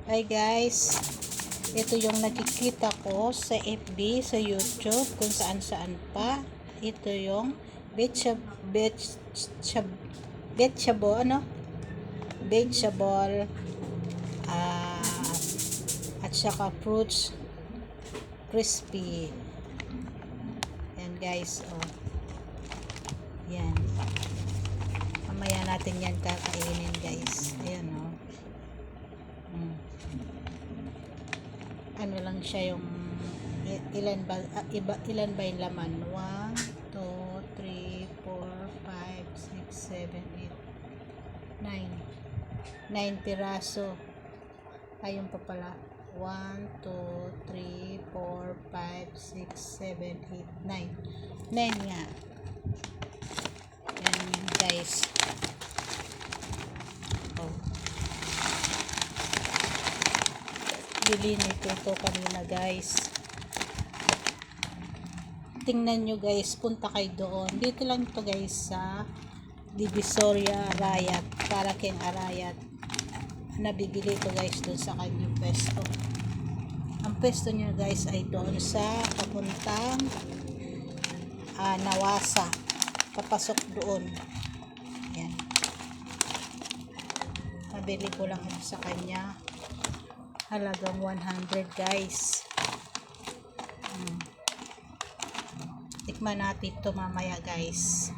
Hi guys, ito yung nakikita ko sa FB, sa YouTube, kung saan-saan pa. Ito yung vegetable, at saka fruits crispy. Yan guys, oh. Yan. Mamaya natin yan kakainin guys. Ayan oh. Ano lang siya yung ilan ba yung laman? 1, 2, 3, 4, 5, 6, 7, 8, 9 piraso. Ayun pa pala. 1, 2, 3, 4, 5, 6, 7, 8, 9 nga. Yan guys. Oh. Bili nito kanina guys. Tingnan nyo guys, punta kayo doon. Dito lang to guys sa Divisoria Arayat, para keng Arayat. Nabibili ko guys doon sa kanyang pwesto. Ang pwesto niya guys ay doon sa papuntang Nawasa. Papasok doon. Yan. Nabili ko lang ito sa kanya. Halagang 100 guys. Tikman natin ito mamaya guys.